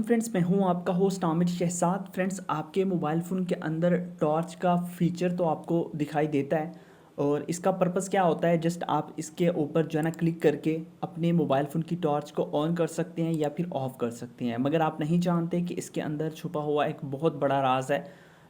वालेकुम फ्रेंड्स, मैं हूं आपका होस्ट आमिर शहजाद। फ्रेंड्स, आपके मोबाइल फ़ोन के अंदर टॉर्च का फीचर तो आपको दिखाई देता है और इसका पर्पस क्या होता है। जस्ट आप इसके ऊपर जो है ना क्लिक करके अपने मोबाइल फ़ोन की टॉर्च को ऑन कर सकते हैं या फिर ऑफ़ कर सकते हैं, मगर आप नहीं जानते कि इसके अंदर छुपा हुआ एक बहुत बड़ा राज है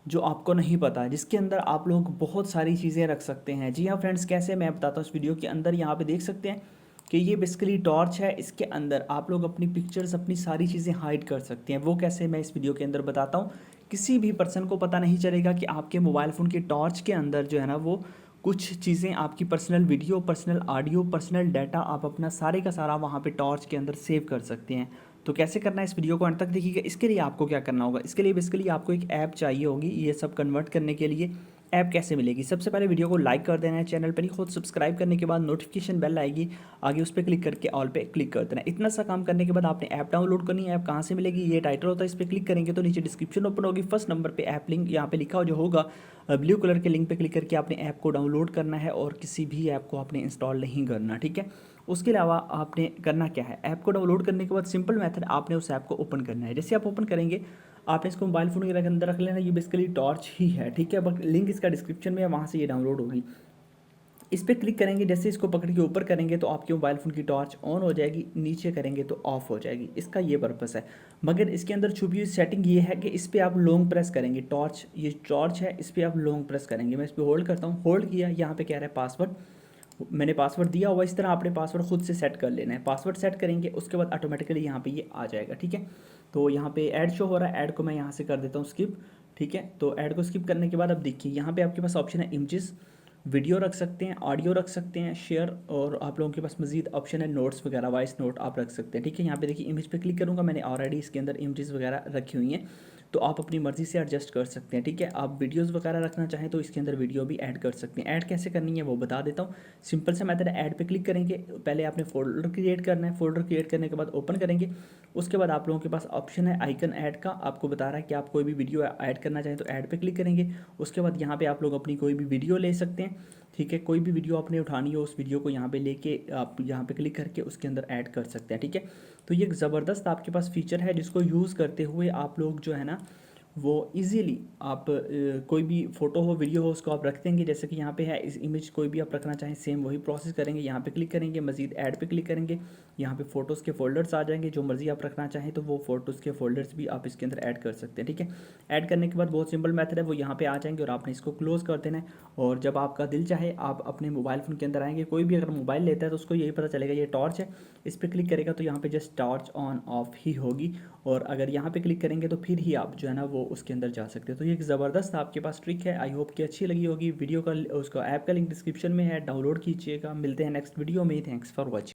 जो आपको नहीं पता है, जिसके अंदर आप लोग बहुत सारी चीज़ें रख सकते हैं। जी हाँ फ्रेंड्स, कैसे मैं बताता हूँ इस वीडियो के अंदर। यहाँ पे देख सकते हैं कि ये बेसिकली टॉर्च है। इसके अंदर आप लोग अपनी पिक्चर्स, अपनी सारी चीज़ें हाइड कर सकते हैं। वो कैसे, मैं इस वीडियो के अंदर बताता हूँ। किसी भी पर्सन को पता नहीं चलेगा कि आपके मोबाइल फ़ोन की टॉर्च के अंदर जो है ना वो कुछ चीज़ें, आपकी personal video, personal audio, personal data आप अपना सारे का सारा वहाँ पे टॉर्च के अंदर सेव कर सकते हैं। तो कैसे करना है, इस वीडियो को अंत तक देखिएगा। इसके लिए आपको क्या करना होगा, इसके लिए बेसिकली आपको एक ऐप चाहिए होगी ये सब कन्वर्ट करने के लिए। ऐप कैसे मिलेगी, सबसे पहले वीडियो को लाइक कर देना है, चैनल पर ही खुद सब्सक्राइब करने के बाद नोटिफिकेशन बेल आएगी, आगे उस पर क्लिक करके ऑल पे क्लिक कर देना है। इतना सा काम करने के बाद आपने ऐप डाउनलोड करनी है। ऐप कहाँ से मिलेगी, ये टाइटल होता है, इस पर क्लिक करेंगे तो नीचे डिस्क्रिप्शन ओपन होगी। फर्स्ट नंबर पे ऐप लिंक यहाँ पे लिखा हो जो होगा, ब्लू कलर के लिंक पे क्लिक करके आपने ऐप को डाउनलोड करना है और किसी भी ऐप को आपने इंस्टॉल नहीं करना, ठीक है। उसके अलावा आपने करना क्या है, ऐप को डाउनलोड करने के बाद सिंपल मेथड, आपने उस ऐप को ओपन करना है। जैसे आप ओपन करेंगे आपने इसको मोबाइल फ़ोन के अंदर रख लेना। ये बेसिकली टॉर्च ही है, ठीक है। बट लिंक इसका डिस्क्रिप्शन में है, वहाँ से ये डाउनलोड होगी। इस पर क्लिक करेंगे, जैसे इसको पकड़ के ऊपर करेंगे तो आपके मोबाइल फ़ोन की टॉर्च ऑन हो जाएगी, नीचे करेंगे तो ऑफ हो जाएगी। इसका ये पर्पस है। मगर इसके अंदर छुपी हुई सेटिंग ये है कि इस पर आप लॉन्ग प्रेस करेंगे। टॉर्च, ये टॉर्च है, इस पर आप लॉन्ग प्रेस करेंगे। मैं इस पर होल्ड करता हूँ, होल्ड किया, यहाँ पे कह रहा है पासवर्ड, मैंने पासवर्ड दिया हुआ। इस तरह आपने पासवर्ड खुद से सेट कर लेना है। पासवर्ड सेट करेंगे उसके बाद ऑटोमेटिकली यहाँ पे ये आ जाएगा, ठीक है। तो यहाँ पे ऐड शो हो रहा है, ऐड को मैं यहाँ से कर देता हूँ स्किप, ठीक है। तो ऐड को स्किप करने के बाद अब देखिए यहाँ पे आपके पास ऑप्शन है इमेजेस, वीडियो रख सकते हैं, ऑडियो रख सकते हैं, शेयर, और आप लोगों के पास मजीद ऑप्शन है नोट्स वगैरह, वॉइस नोट आप रख सकते हैं, ठीक है। यहाँ पे देखिए इमेज पे क्लिक करूँगा, मैंने ऑलरेडी इसके अंदर इमेजेस वगैरह रखी हुई हैं, तो आप अपनी मर्ज़ी से एडजस्ट कर सकते हैं, ठीक है। आप वीडियोस वगैरह रखना चाहें तो इसके अंदर वीडियो भी ऐड कर सकते हैं। ऐड कैसे करनी है वो बता देता हूँ। सिंपल सा मेथड है, ऐड पे क्लिक करेंगे, पहले आपने फोल्डर क्रिएट करना है। फोल्डर क्रिएट करने के बाद ओपन करेंगे, उसके बाद आप लोगों के पास ऑप्शन है आइकन ऐड का, आपको बता रहा है कि आप कोई भी वीडियो ऐड करना चाहें तो ऐड पे क्लिक करेंगे। उसके बाद यहाँ पे आप लोग अपनी कोई भी वीडियो ले सकते हैं, ठीक है। कोई भी वीडियो आपने उठानी हो, उस वीडियो को यहाँ पे लेके आप यहाँ पे क्लिक करके उसके अंदर ऐड कर सकते हैं, ठीक है। तो ये एक ज़बरदस्त आपके पास फीचर है जिसको यूज़ करते हुए आप लोग जो है ना वो इजीली आप कोई भी फ़ोटो हो, वीडियो हो, उसको आप रख देंगे। जैसे कि यहाँ पे है, इस इमेज कोई भी आप रखना चाहें सेम वही प्रोसेस करेंगे। यहाँ पे क्लिक करेंगे, मजीद ऐड पे क्लिक करेंगे, यहाँ पे फ़ोटोज़ के फोल्डर्स आ जाएंगे। जो मर्ज़ी आप रखना चाहें तो वो फ़ोटोज़ के फोल्डर्स भी आप इसके अंदर ऐड कर सकते हैं, ठीक है। ऐड करने के बाद बहुत सिंपल मेथड है, वो यहाँ पे आ जाएंगे और आपने इसको क्लोज़ कर देना है। और जब आपका दिल चाहे आप अपने मोबाइल फ़ोन के अंदर आएंगे, कोई भी अगर मोबाइल लेता है तो उसको यही पता चलेगा ये टॉर्च है। इस पर क्लिक करेगा तो यहाँ पे जस्ट टॉर्च ऑन ऑफ ही होगी, और अगर यहाँ पे क्लिक करेंगे तो फिर ही आप जो है ना वो उसके अंदर जा सकते हैं। तो ये एक ज़बरदस्त आपके पास ट्रिक है। आई होप कि अच्छी लगी होगी। वीडियो का, उसका ऐप का लिंक डिस्क्रिप्शन में है, डाउनलोड कीजिएगा। मिलते हैं नेक्स्ट वीडियो में। Thanks for watching.